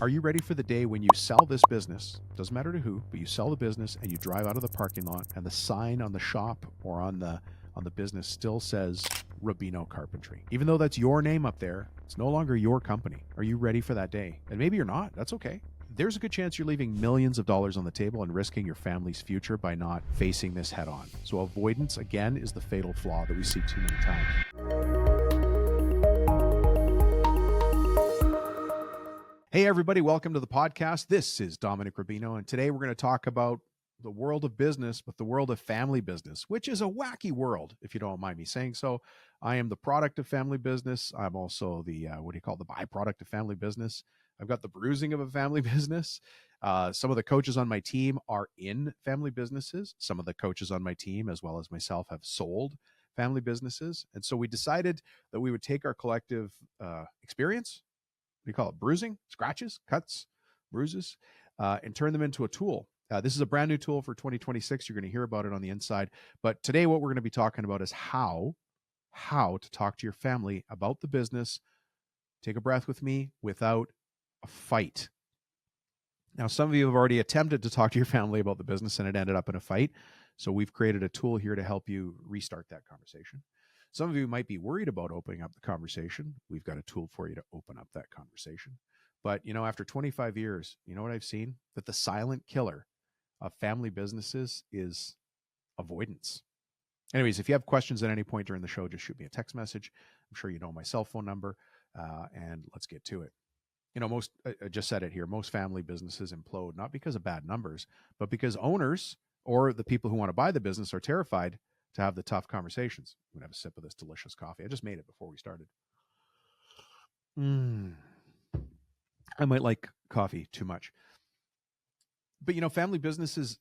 Are you ready for the day when you sell this business? Doesn't matter to who, but you sell the business and you drive out of the parking lot and the sign on the shop or on the business still says Rubino Carpentry. Even though that's your name up there, it's no longer your company. Are you ready for that day? And maybe you're not. That's okay. There's a good chance you're leaving millions of dollars on the table and risking your family's future by not facing this head on. So avoidance, again, is the fatal flaw that we see too many times. Hey, everybody, welcome to the podcast. This is Dominic Rubino, and today we're going to talk about the world of business, but the world of family business, which is a wacky world, if you don't mind me saying so. I am the product of family business. I'm also the, the byproduct of family business. I've got the bruising of a family business. Some of the coaches on my team are in family businesses. Some of the coaches on my team, as well as myself, have sold family businesses. And so we decided that we would take our collective experience, what do you call it? Bruising, scratches, cuts, bruises, and turn them into a tool. This is a brand new tool for 2026. You're going to hear about it on the inside. But today, what we're going to be talking about is how to talk to your family about the business. Take a breath with me, without a fight. Now, some of you have already attempted to talk to your family about the business and it ended up in a fight. So we've created a tool here to help you restart that conversation. Some of you might be worried about opening up the conversation. We've got a tool for you to open up that conversation. But, after 25 years, you know what I've seen? That the silent killer of family businesses is avoidance. Anyways, if you have questions at any point during the show, just shoot me a text message. I'm sure you know my cell phone number, and let's get to it. I just said it here, most family businesses implode, not because of bad numbers, but because owners or the people who want to buy the business are terrified to have the tough conversations. I'm going to have a sip of this delicious coffee. I just made it before we started. I might like coffee too much. But, family businesses,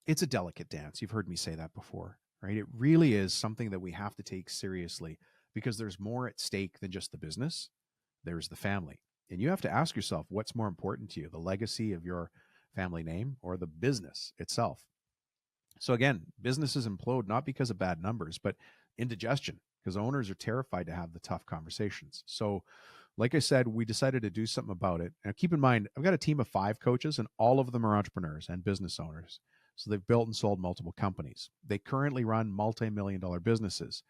it's a delicate dance. You've heard me say that before, right? It really is something that we have to take seriously because there's more at stake than just the business. There's the family. And you have to ask yourself, what's more important to you, the legacy of your family name or the business itself? So again, businesses implode not because of bad numbers, but indigestion, because owners are terrified to have the tough conversations. So like I said, we decided to do something about it. Now keep in mind, I've got a team of 5 coaches and all of them are entrepreneurs and business owners. So they've built and sold multiple companies. They currently run multi-million-dollar businesses.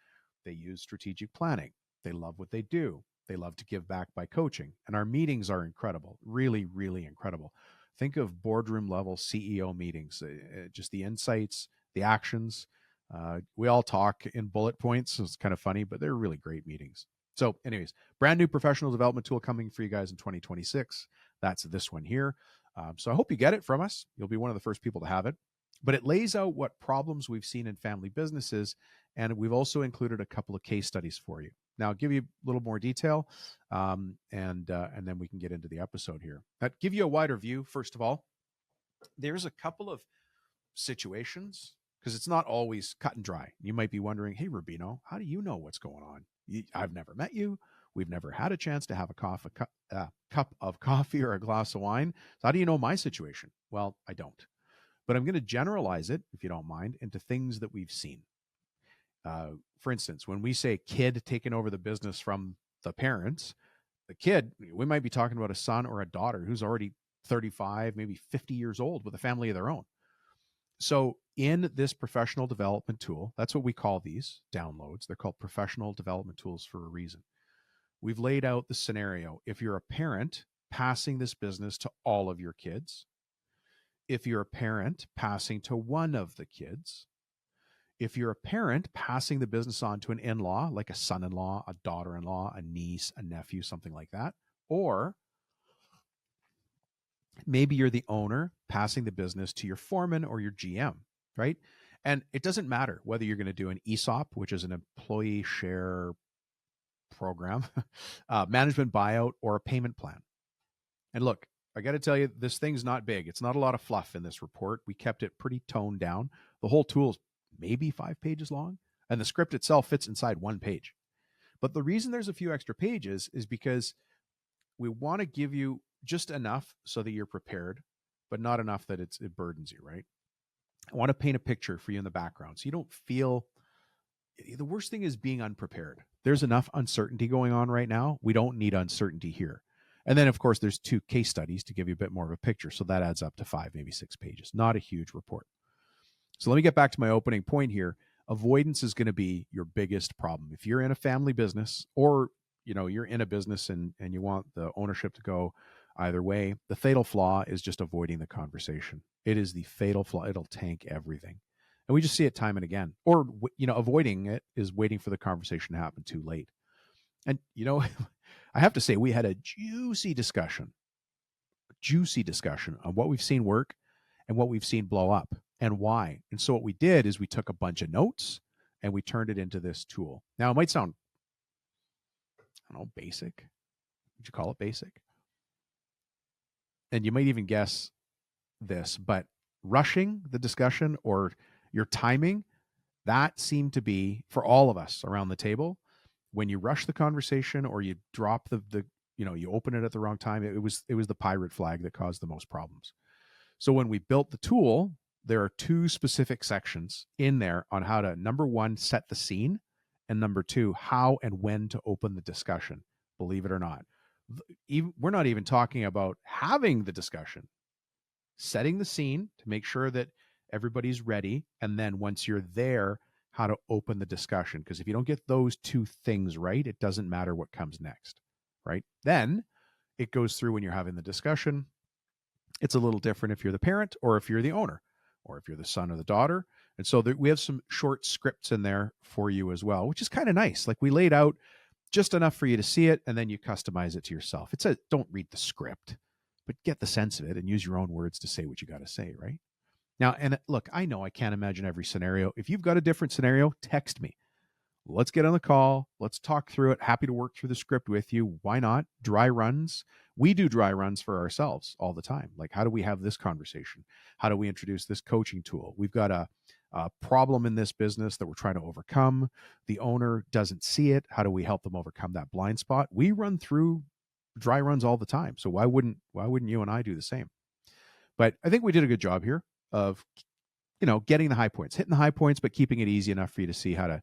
They use strategic planning. They love what they do. They love to give back by coaching. And our meetings are incredible, really, really incredible. Think of boardroom level CEO meetings, just the insights, the actions. We all talk in bullet points. So it's kind of funny, but they're really great meetings. So anyways, brand new professional development tool coming for you guys in 2026. That's this one here. So I hope you get it from us. You'll be one of the first people to have it. But it lays out what problems we've seen in family businesses. And we've also included a couple of case studies for you. Now, I'll give you a little more detail, and then we can get into the episode here. But give you a wider view, first of all, there's a couple of situations, because it's not always cut and dry. You might be wondering, hey, Rubino, how do you know what's going on? I've never met you. We've never had a chance to have a cup of coffee or a glass of wine. So how do you know my situation? Well, I don't. But I'm going to generalize it, if you don't mind, into things that we've seen. For instance, when we say kid taking over the business from the parents, the kid, we might be talking about a son or a daughter who's already 35, maybe 50 years old with a family of their own. So in this professional development tool, that's what we call these downloads. They're called professional development tools for a reason. We've laid out the scenario. If you're a parent passing this business to all of your kids, if you're a parent passing to one of the kids, if you're a parent passing the business on to an in-law, like a son-in-law, a daughter-in-law, a niece, a nephew, something like that, or maybe you're the owner passing the business to your foreman or your GM, right? And it doesn't matter whether you're going to do an ESOP, which is an employee share program, management buyout, or a payment plan. And look, I got to tell you, this thing's not big. It's not a lot of fluff in this report. We kept it pretty toned down. The whole tool's maybe 5 pages long, and the script itself fits inside 1 page. But the reason there's a few extra pages is because we want to give you just enough so that you're prepared, but not enough that it burdens you, right? I want to paint a picture for you in the background so you don't feel. The worst thing is being unprepared. There's enough uncertainty going on right now. We don't need uncertainty here. And then, of course, there's 2 case studies to give you a bit more of a picture. So that adds up to 5, maybe 6 pages. Not a huge report. So let me get back to my opening point here. Avoidance is going to be your biggest problem. If you're in a family business, or you're in a business and you want the ownership to go either way, the fatal flaw is just avoiding the conversation. It is the fatal flaw. It'll tank everything. And we just see it time and again. Or, avoiding it is waiting for the conversation to happen too late. And, I have to say, we had a juicy discussion on what we've seen work and what we've seen blow up and why. And so what we did is we took a bunch of notes and we turned it into this tool. Now, it might sound, I don't know, basic. Would you call it basic? And you might even guess this, but rushing the discussion or your timing, that seemed to be, for all of us around the table, when you rush the conversation or you drop you open it at the wrong time, it was the pirate flag that caused the most problems. So when we built the tool, there are 2 specific sections in there on how to, number 1, set the scene, and number 2, how and when to open the discussion. Believe it or not, we're not even talking about having the discussion, setting the scene to make sure that everybody's ready, and then once you're there, how to open the discussion. Because if you don't get those 2 things right, it doesn't matter what comes next, right? Then it goes through when you're having the discussion. It's a little different if you're the parent or if you're the owner or if you're the son or the daughter. And so we have some short scripts in there for you as well, which is kind of nice. Like, we laid out just enough for you to see it, and then you customize it to yourself. Don't read the script, but get the sense of it and use your own words to say what you got to say, right? Now, and look, I know I can't imagine every scenario. If you've got a different scenario, text me. Let's get on the call. Let's talk through it. Happy to work through the script with you. Why not? Dry runs. We do dry runs for ourselves all the time. Like, how do we have this conversation? How do we introduce this coaching tool? We've got a problem in this business that we're trying to overcome. The owner doesn't see it. How do we help them overcome that blind spot? We run through dry runs all the time. So why wouldn't you and I do the same? But I think we did a good job here of, getting the high points, hitting the high points, but keeping it easy enough for you to see how to,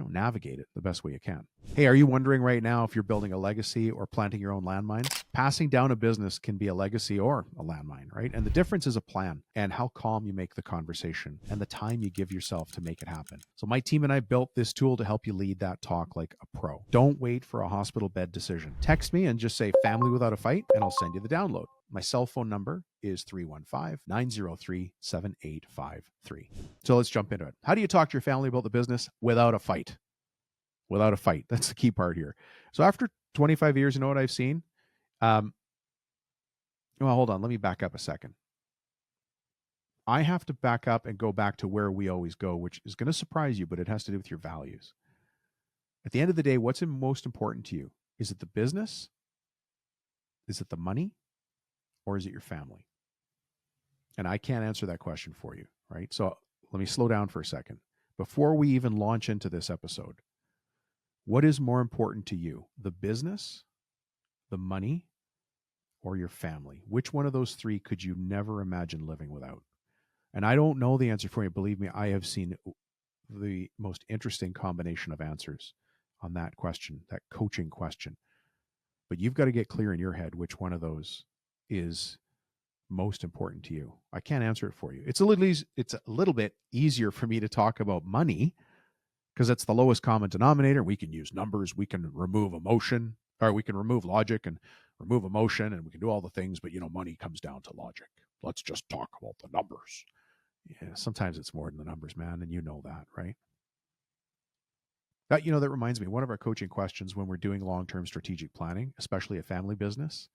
navigate it the best way you can. Hey, are you wondering right now if you're building a legacy or planting your own landmines? Passing down a business can be a legacy or a landmine, right? And the difference is a plan and how calm you make the conversation and the time you give yourself to make it happen. So my team and I built this tool to help you lead that talk like a pro. Don't wait for a hospital bed decision. Text me and just say "family without a fight" and I'll send you the download. My cell phone number is 315-903-7853. So let's jump into it. How do you talk to your family about the business without a fight? Without a fight. That's the key part here. So after 25 years, you know what I've seen? Well, hold on. Let me back up a second. I have to back up and go back to where we always go, which is going to surprise you, but it has to do with your values. At the end of the day, what's most important to you? Is it the business? Is it the money? Or is it your family? And I can't answer that question for you, right? So let me slow down for a second. Before we even launch into this episode, what is more important to you? The business, the money, or your family? Which one of those 3 could you never imagine living without? And I don't know the answer for you. Believe me, I have seen the most interesting combination of answers on that question, that coaching question. But you've got to get clear in your head which one of those is most important to you. I can't answer it for you. It's a little bit easier for me to talk about money because it's the lowest common denominator. We can use numbers, we can remove emotion, or we can remove logic and remove emotion, and we can do all the things, but money comes down to logic. Let's just talk about the numbers. Yeah, sometimes it's more than the numbers, man, and you know that, right? That reminds me, one of our coaching questions when we're doing long-term strategic planning, especially a family business,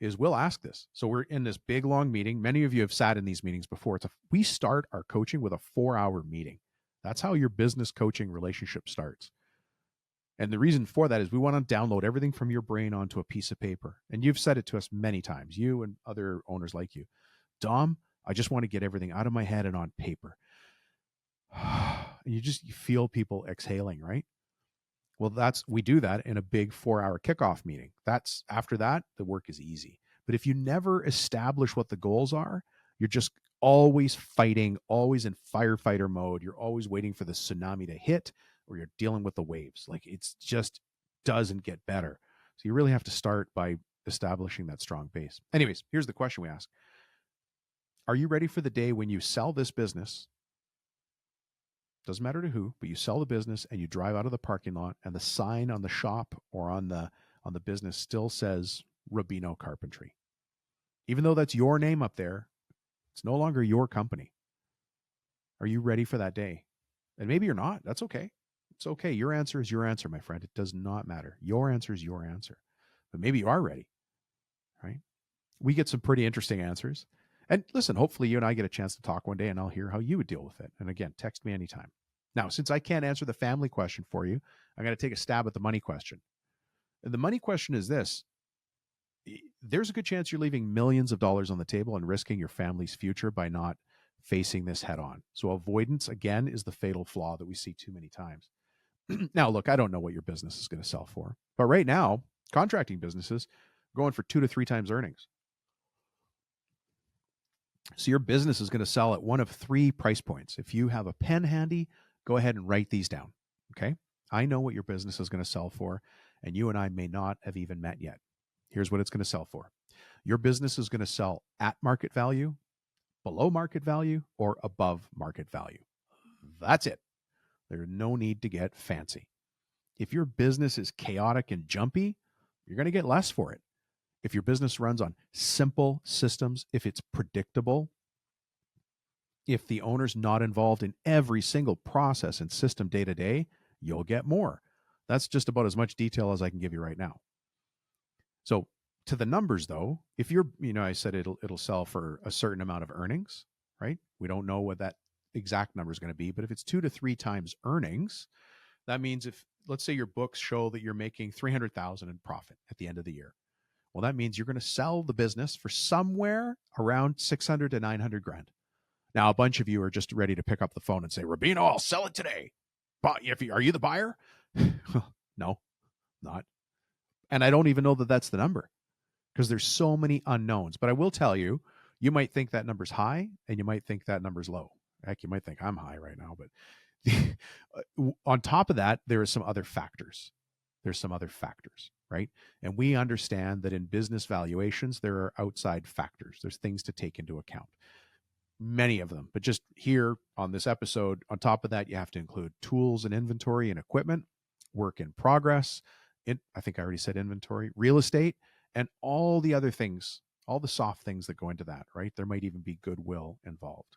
is we'll ask this. So we're in this big, long meeting. Many of you have sat in these meetings before. We start our coaching with a 4-hour meeting. That's how your business coaching relationship starts. And the reason for that is we want to download everything from your brain onto a piece of paper. And you've said it to us many times, you and other owners like you. Dom, I just want to get everything out of my head and on paper. And you feel people exhaling, right? Well, we do that in a big 4-hour kickoff meeting. After that, the work is easy. But if you never establish what the goals are, you're just always fighting, always in firefighter mode. You're always waiting for the tsunami to hit, or you're dealing with the waves. Like, it's just doesn't get better. So you really have to start by establishing that strong base. Anyways, here's the question we ask. Are you ready for the day when you sell this business? Doesn't matter to who, but you sell the business and you drive out of the parking lot and the sign on the shop or on the business still says Rubino Carpentry. Even though that's your name up there, it's no longer your company. Are you ready for that day? And maybe you're not. That's okay. It's okay. Your answer is your answer, my friend. It does not matter. Your answer is your answer. But maybe you are ready, right? We get some pretty interesting answers. And listen, hopefully you and I get a chance to talk one day and I'll hear how you would deal with it. And again, text me anytime. Now, since I can't answer the family question for you, I'm going to take a stab at the money question. And the money question is this. There's a good chance you're leaving millions of dollars on the table and risking your family's future by not facing this head on. So avoidance, again, is the fatal flaw that we see too many times. Now, look, I don't know what your business is going to sell for, but right now, contracting businesses going for 2 to 3 times earnings. So your business is going to sell at one of 3 price points. If you have a pen handy, go ahead and write these down. Okay. I know what your business is going to sell for, and you and I may not have even met yet. Here's what it's going to sell for. Your business is going to sell at market value, below market value, or above market value. That's it. There's no need to get fancy. If your business is chaotic and jumpy, you're going to get less for it. If your business runs on simple systems, if it's predictable, if the owner's not involved in every single process and system day to day, you'll get more. That's just about as much detail as I can give you right now. So to the numbers though, if you're, I said it'll sell for a certain amount of earnings, right? We don't know what that exact number is going to be, but if it's 2 to 3 times earnings, that means if, let's say your books show that you're making $300,000 in profit at the end of the year. Well, that means you're going to sell the business for somewhere around 600 to 900 grand. Now, a bunch of you are just ready to pick up the phone and say, Rubino, I'll sell it today. But are you the buyer? No, not. And I don't even know that that's the number because there's so many unknowns. But I will tell you, you might think that number's high and you might think that number's low. Heck, you might think I'm high right now. But on top of that, there are some other factors. Right? And we understand that in business valuations, there are outside factors. There's things to take into account. Many of them. But just here on this episode, on top of that, you have to include tools and inventory and equipment, work in progress. I think I already said inventory, real estate, and all the other things, all the soft things that go into that, right? There might even be goodwill involved.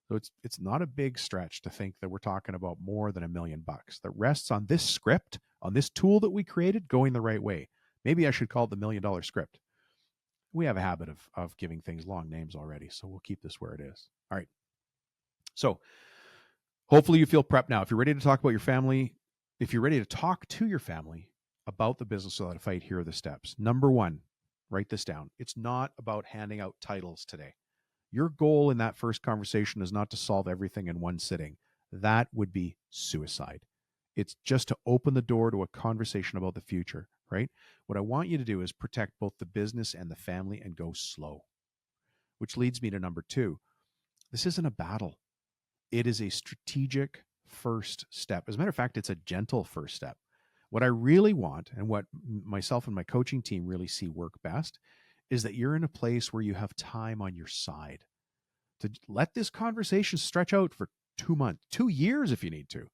So it's not a big stretch to think that we're talking about more than $1 million that rests on this script, on this tool that we created going the right way. Maybe I should call it the $1 million script. We have a habit of giving things long names already, so we'll keep this where it is. All right. So hopefully you feel prepped now. If you're ready to talk about your family, if you're ready to talk to your family about the business without a fight, here are the steps. Number 1, write this down. It's not about handing out titles today. Your goal in that first conversation is not to solve everything in one sitting. That would be suicide. It's just to open the door to a conversation about the future, right? What I want you to do is protect both the business and the family and go slow, which leads me to number 2. This isn't a battle. It is a strategic first step. As a matter of fact, it's a gentle first step. What I really want, and what myself and my coaching team really see work best, is that you're in a place where you have time on your side to let this conversation stretch out for 2 months, 2 years if you need to.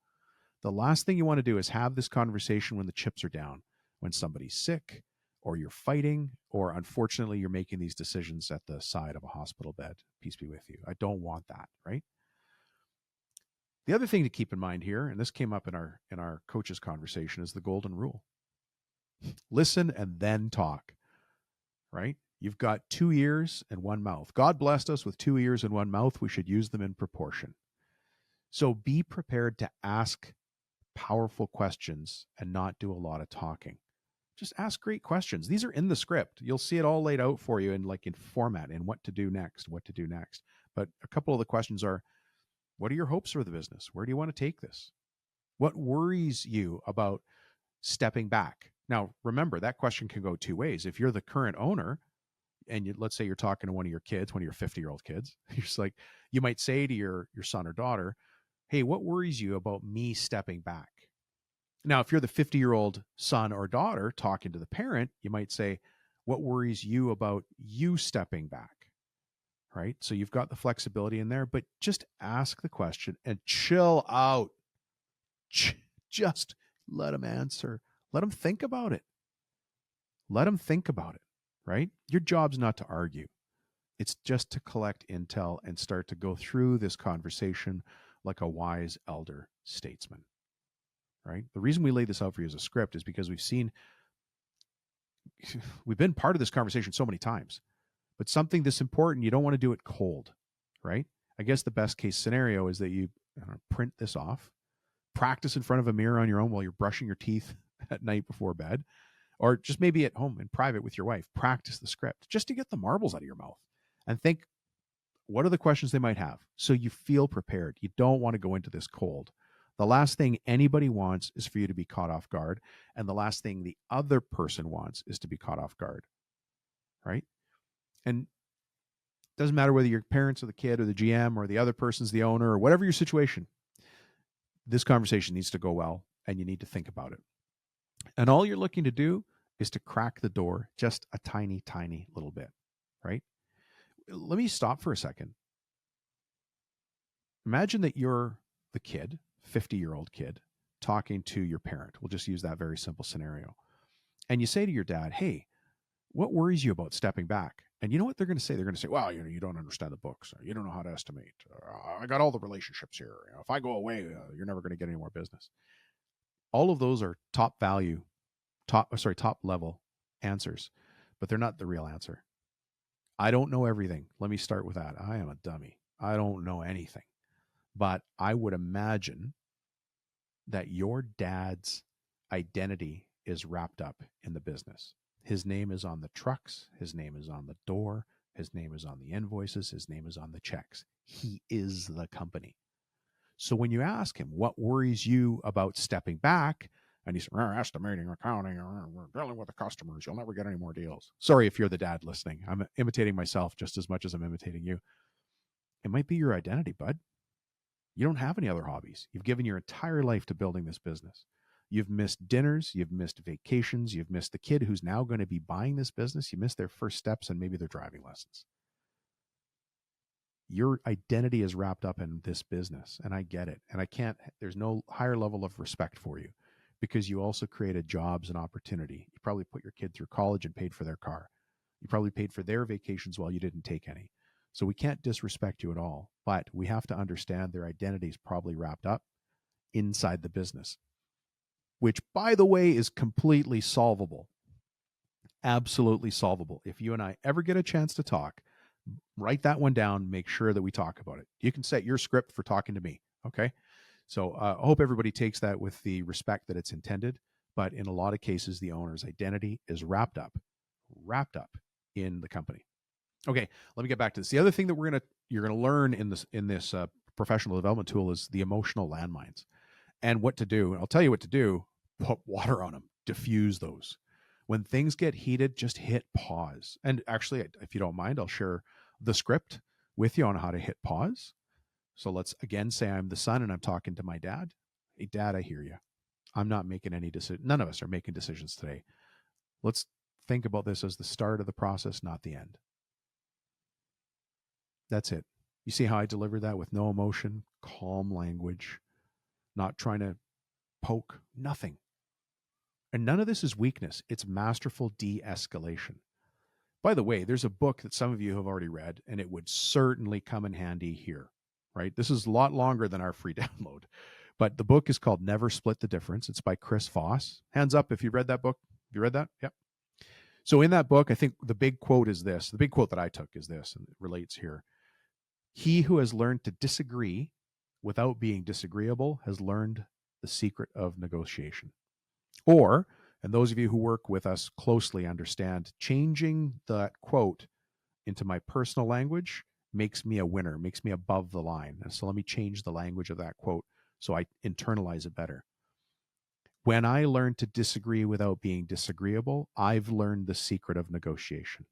The last thing you want to do is have this conversation when the chips are down, when somebody's sick, or you're fighting, or unfortunately you're making these decisions at the side of a hospital bed. Peace be with you. I don't want that, right? The other thing to keep in mind here, and this came up in our coaches conversation, is the golden rule. Listen and then talk, right? You've got 2 ears and 1 mouth. God blessed us with 2 ears and 1 mouth. We should use them in proportion. So be prepared to ask powerful questions and not do a lot of talking. Just ask great questions. These are in the script. You'll see it all laid out for you in format and what to do next. But a couple of the questions are, what are your hopes for the business? Where do you want to take this? What worries you about stepping back? Now, remember, that question can go 2 ways. If you're the current owner, and let's say you're talking to one of your kids, one of your 50-year-old kids, you're just like, you might say to your son or daughter, hey, what worries you about me stepping back? Now, if you're the 50-year-old son or daughter talking to the parent, you might say, What worries you about you stepping back? Right? So you've got the flexibility in there, but just ask the question and chill out. Just let them answer. Let them think about it. Let them think about it, right? Your job's not to argue. It's just to collect intel and start to go through this conversation like a wise elder statesman, right? The reason we lay this out for you as a script is because we've been part of this conversation so many times, but something this important, you don't want to do it cold, right? I guess the best case scenario is that you print this off, practice in front of a mirror on your own while you're brushing your teeth at night before bed, or just maybe at home in private with your wife, practice the script just to get the marbles out of your mouth and think, what are the questions they might have? So you feel prepared. You don't want to go into this cold. The last thing anybody wants is for you to be caught off guard. And the last thing the other person wants is to be caught off guard, right? And it doesn't matter whether your parents or the kid or the GM or the other person's the owner or whatever your situation, this conversation needs to go well and you need to think about it. And all you're looking to do is to crack the door just a tiny, tiny little bit, right? Let me stop for a second. Imagine that you're the kid, 50-year-old kid, talking to your parent. We'll just use that very simple scenario. And you say to your dad, hey, what worries you about stepping back? And you know what they're going to say? They're going to say, well, you don't understand the books. You don't know how to estimate. I got all the relationships here. If I go away, you're never going to get any more business. All of those are top level answers, but they're not the real answer. I don't know everything. Let me start with that. I am a dummy. I don't know anything. But I would imagine that your dad's identity is wrapped up in the business. His name is on the trucks. His name is on the door. His name is on the invoices. His name is on the checks. He is the company. So when you ask him, what worries you about stepping back? And he's estimating, accounting, we're dealing with the customers. You'll never get any more deals. Sorry if you're the dad listening. I'm imitating myself just as much as I'm imitating you. It might be your identity, bud. You don't have any other hobbies. You've given your entire life to building this business. You've missed dinners. You've missed vacations. You've missed the kid who's now going to be buying this business. You missed their first steps and maybe their driving lessons. Your identity is wrapped up in this business, and I get it. And there's no higher level of respect for you because you also created jobs and opportunity. You probably put your kid through college and paid for their car. You probably paid for their vacations while you didn't take any. So we can't disrespect you at all, but we have to understand their identity is probably wrapped up inside the business, which, by the way, is completely solvable. Absolutely solvable. If you and I ever get a chance to talk, write that one down, make sure that we talk about it. You can set your script for talking to me, okay? So I hope everybody takes that with the respect that it's intended, but in a lot of cases, the owner's identity is wrapped up in the company. Okay, let me get back to this. The other thing that you're gonna learn in this professional development tool is the emotional landmines and what to do. I'll tell you what to do. Put water on them, diffuse those. When things get heated, just hit pause. And actually, if you don't mind, I'll share the script with you on how to hit pause. So let's again say I'm the son and I'm talking to my dad. Hey, Dad, I hear you. I'm not making any decisions. None of us are making decisions today. Let's think about this as the start of the process, not the end. That's it. You see how I delivered that with no emotion, calm language, not trying to poke, nothing. And none of this is weakness. It's masterful de-escalation. By the way, there's a book that some of you have already read, and it would certainly come in handy here, right? This is a lot longer than our free download, but the book is called Never Split the Difference. It's by Chris Voss. Hands up if you read that book. Have you read that? Yep. So in that book, I think the big quote is this. The big quote that I took is this, and it relates here. He who has learned to disagree without being disagreeable has learned the secret of negotiation. Or, and those of you who work with us closely understand, changing that quote into my personal language makes me a winner, makes me above the line. And so let me change the language of that quote so I internalize it better. When I learn to disagree without being disagreeable, I've learned the secret of negotiation.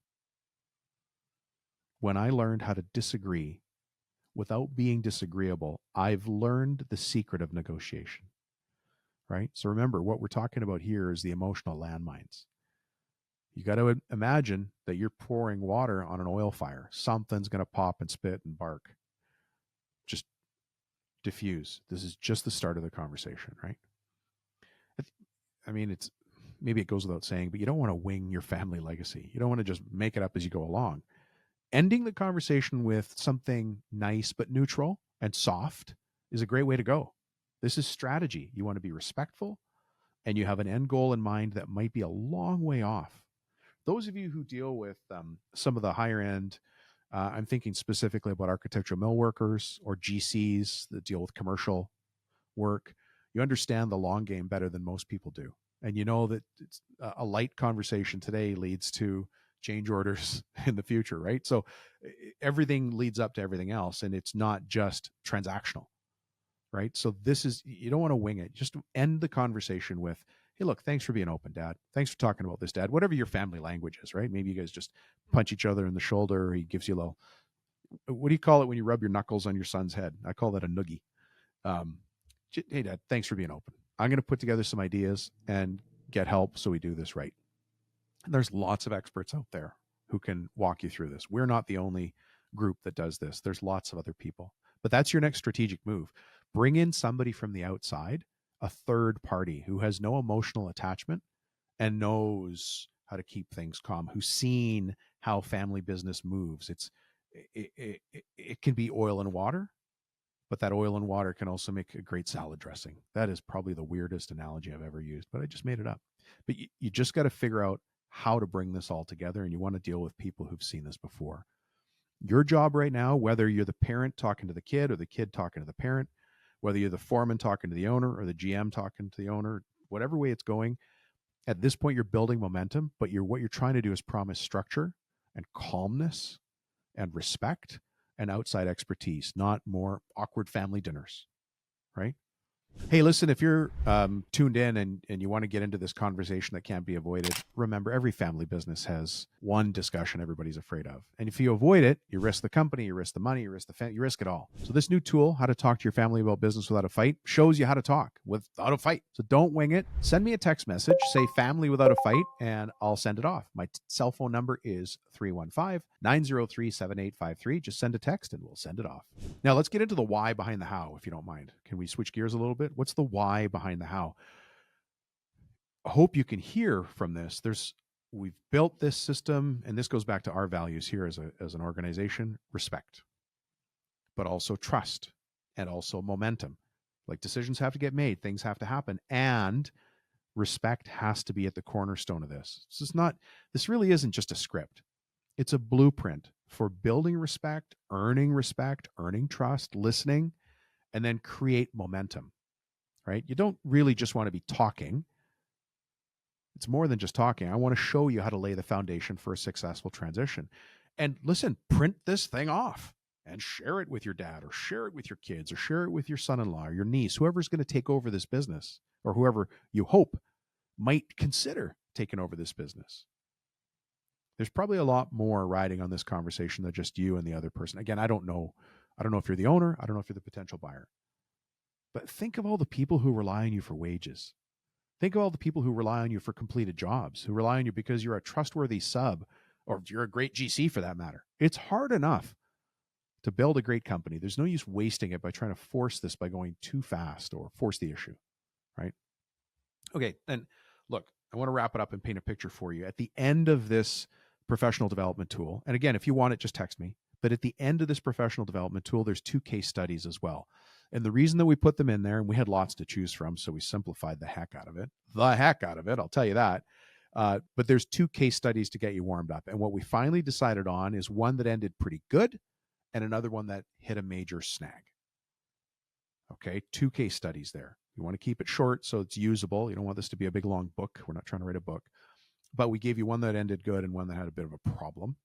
When I learned how to disagree without being disagreeable, I've learned the secret of negotiation. Right? So remember, what we're talking about here is the emotional landmines. You got to imagine that you're pouring water on an oil fire. Something's going to pop and spit and bark. Just diffuse. This is just the start of the conversation, right? I mean, it's maybe it goes without saying, but you don't want to wing your family legacy. You don't want to just make it up as you go along. Ending the conversation with something nice but neutral and soft is a great way to go. This is strategy. You want to be respectful, and you have an end goal in mind that might be a long way off. Those of you who deal with some of the higher end, I'm thinking specifically about architectural mill workers or GCs that deal with commercial work. You understand the long game better than most people do. And you know that it's a light conversation today leads to change orders in the future, right? So everything leads up to everything else, and it's not just transactional, right? So this is, you don't want to wing it. Just end the conversation with, hey, look, thanks for being open, Dad. Thanks for talking about this, Dad. Whatever your family language is, right? Maybe you guys just punch each other in the shoulder, or he gives you a little, what do you call it when you rub your knuckles on your son's head? I call that a noogie. Hey, Dad, thanks for being open. I'm going to put together some ideas and get help so we do this right. And there's lots of experts out there who can walk you through this. We're not the only group that does this. There's lots of other people. But that's your next strategic move. Bring in somebody from the outside, a third party who has no emotional attachment and knows how to keep things calm, who's seen how family business moves. It can be oil and water, but that oil and water can also make a great salad dressing. That is probably the weirdest analogy I've ever used, but I just made it up. But you just got to figure out how to bring this all together, and you want to deal with people who've seen this before. Your job right now, whether you're the parent talking to the kid or the kid talking to the parent, whether you're the foreman talking to the owner or the GM talking to the owner, whatever way it's going, at this point you're building momentum, but what you're trying to do is promise structure and calmness and respect and outside expertise, not more awkward family dinners, right? Hey, listen, if you're tuned in and you want to get into this conversation that can't be avoided, remember every family business has one discussion everybody's afraid of. And if you avoid it, you risk the company, you risk the money, you risk you risk it all. So this new tool, How to Talk to Your Family About Business Without a Fight, shows you how to talk without a fight. So don't wing it. Send me a text message, say family without a fight, and I'll send it off. My cell phone number is 315-903-7853. Just send a text and we'll send it off. Now let's get into the why behind the how, if you don't mind. Can we switch gears a little bit? What's the why behind the how? I hope you can hear from this. We've built this system, and this goes back to our values here as an organization: respect, but also trust, and also momentum. Like, decisions have to get made, things have to happen, and respect has to be at the cornerstone of this. This really isn't just a script. It's a blueprint for building respect, earning trust, listening, and then create momentum, right? You don't really just want to be talking. It's more than just talking. I want to show you how to lay the foundation for a successful transition. And listen, print this thing off and share it with your dad, or share it with your kids, or share it with your son-in-law or your niece, whoever's going to take over this business, or whoever you hope might consider taking over this business. There's probably a lot more riding on this conversation than just you and the other person. Again, I don't know if you're the owner. I don't know if you're the potential buyer. But think of all the people who rely on you for wages. Think of all the people who rely on you for completed jobs, who rely on you because you're a trustworthy sub, or you're a great GC for that matter. It's hard enough to build a great company. There's no use wasting it by trying to force this by going too fast or force the issue, right? Okay, and look, I want to wrap it up and paint a picture for you. At the end of this professional development tool, and again, if you want it, just text me. But at the end of this professional development tool, there's 2 case studies as well. And the reason that we put them in there, and we had lots to choose from, so we simplified the heck out of it, I'll tell you that. But there's 2 case studies to get you warmed up. And what we finally decided on is one that ended pretty good and another one that hit a major snag. Okay, 2 case studies there. You want to keep it short so it's usable. You don't want this to be a big, long book. We're not trying to write a book. But we gave you one that ended good and one that had a bit of a problem,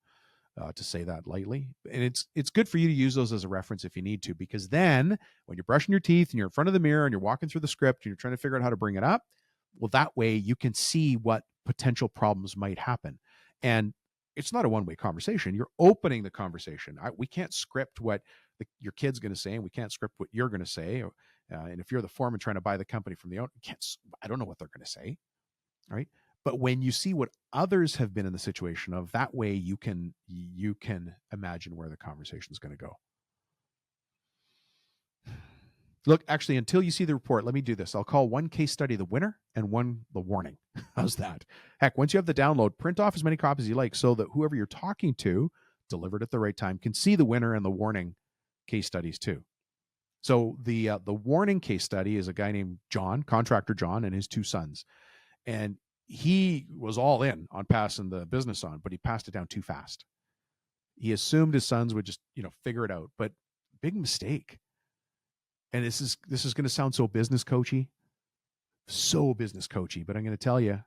to say that lightly. And it's good for you to use those as a reference if you need to, because then when you're brushing your teeth and you're in front of the mirror and you're walking through the script and you're trying to figure out how to bring it up, well, that way you can see what potential problems might happen. And it's not a one-way conversation. You're opening the conversation. We can't script what your kid's going to say, and we can't script what you're going to say. And if you're the foreman trying to buy the company from the owner, I don't know what they're going to say, right? But when you see what others have been in the situation of, that way you can imagine where the conversation is going to go. Look, actually, until you see the report, let me do this. I'll call one case study the winner and one the warning. How's that? Heck, once you have the download, print off as many copies as you like so that whoever you're talking to, delivered at the right time, can see the winner and the warning case studies too. So the warning case study is a guy named John, contractor John, and his two sons. And he was all in on passing the business on, but he passed it down too fast. He assumed his sons would just, figure it out, but big mistake. And this is going to sound so business coachy, but I'm going to tell you,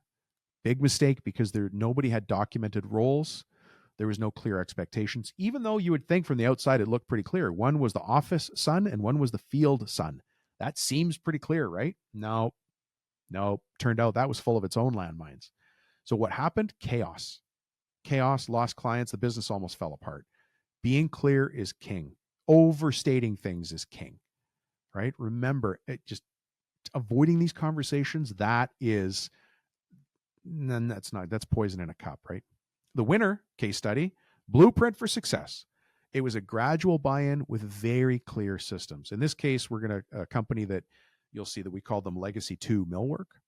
big mistake, because nobody had documented roles. There was no clear expectations, even though you would think from the outside it looked pretty clear. One was the office son and one was the field son. That seems pretty clear, right? No, turned out that was full of its own landmines. So what happened? Chaos, lost clients. The business almost fell apart. Being clear is king. Overstating things is king, right? Remember, just avoiding these conversations, that's poison in a cup, right? The winner case study, blueprint for success. It was a gradual buy-in with very clear systems. In this case, we're going to, a company that you'll see that we call them Legacy 2 Millwork.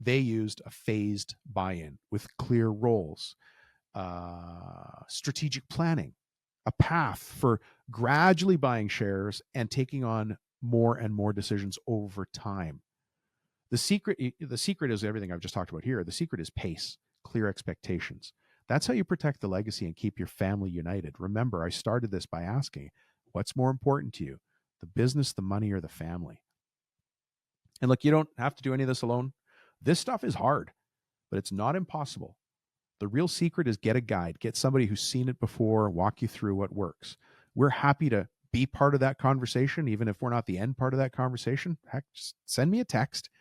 They used a phased buy-in with clear roles, strategic planning, a path for gradually buying shares and taking on more and more decisions over time. The secret is everything I've just talked about here. The secret is pace, clear expectations. That's how you protect the legacy and keep your family united. Remember, I started this by asking, what's more important to you, the business, the money, or the family? And look, you don't have to do any of this alone. This stuff is hard, but it's not impossible. The real secret is get a guide, get somebody who's seen it before, walk you through what works. We're happy to be part of that conversation, even if we're not the end part of that conversation. Heck, just send me a text,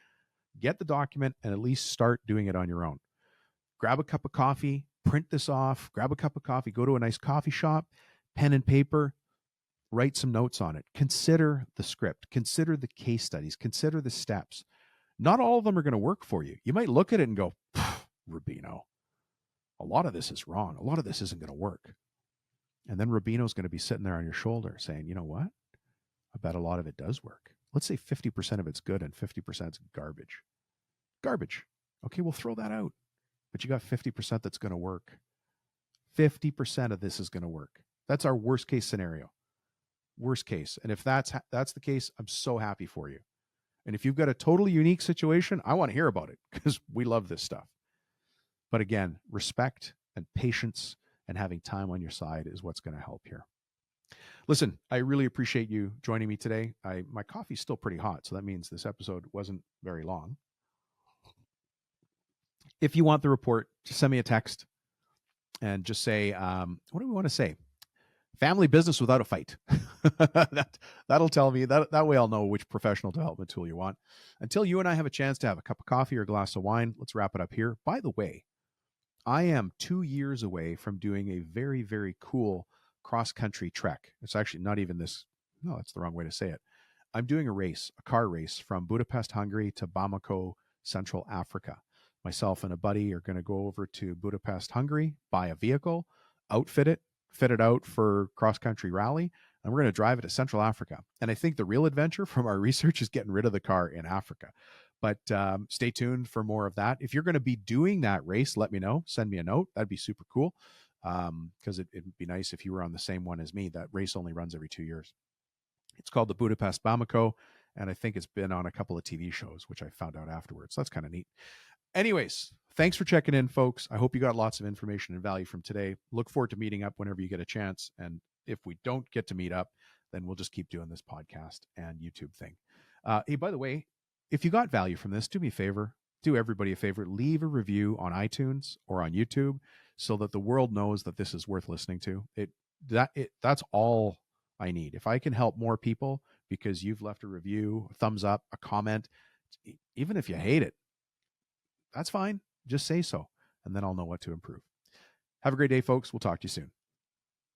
get the document, and at least start doing it on your own. Grab a cup of coffee, print this off, grab a cup of coffee, go to a nice coffee shop, pen and paper, write some notes on it. Consider the script, consider the case studies, consider the steps. Not all of them are going to work for you. You might look at it and go, Rubino, a lot of this is wrong. A lot of this isn't going to work. And then Rubino's going to be sitting there on your shoulder saying, you know what? I bet a lot of it does work. Let's say 50% of it's good and 50% is garbage. Garbage. Okay, we'll throw that out. But you got 50% that's going to work. 50% of this is going to work. That's our worst case scenario. Worst case. And if that's the case, I'm so happy for you. And if you've got a totally unique situation, I want to hear about it because we love this stuff. But again, respect and patience and having time on your side is what's going to help here. Listen, I really appreciate you joining me today. My coffee's still pretty hot, so that means this episode wasn't very long. If you want the report, just send me a text and just say, what do we want to say? Family business without a fight. That'll tell me. That way I'll know which professional development tool you want. Until you and I have a chance to have a cup of coffee or a glass of wine, let's wrap it up here. By the way, I am 2 years away from doing a very, very cool cross-country trek. It's actually not even this. No, that's the wrong way to say it. I'm doing a car race from Budapest, Hungary to Bamako, Central Africa. Myself and a buddy are going to go over to Budapest, Hungary, buy a vehicle, outfit it, fit it out for cross-country rally, and we're going to drive it to Central Africa. And I think the real adventure from our research is getting rid of the car in Africa. But stay tuned for more of that. If you're going to be doing that race, let me know. Send me a note. That'd be super cool because it'd be nice if you were on the same one as me. That race only runs every 2 years. It's called the Budapest Bamako, and I think it's been on a couple of TV shows, which I found out afterwards. So that's kind of neat. Anyways, thanks for checking in, folks. I hope you got lots of information and value from today. Look forward to meeting up whenever you get a chance. And if we don't get to meet up, then we'll just keep doing this podcast and YouTube thing. Hey, by the way, if you got value from this, do me a favor. Do everybody a favor. Leave a review on iTunes or on YouTube so that the world knows that this is worth listening to. That's all I need. If I can help more people because you've left a review, a thumbs up, a comment, even if you hate it, that's fine. Just say so, and then I'll know what to improve. Have a great day, folks. We'll talk to you soon.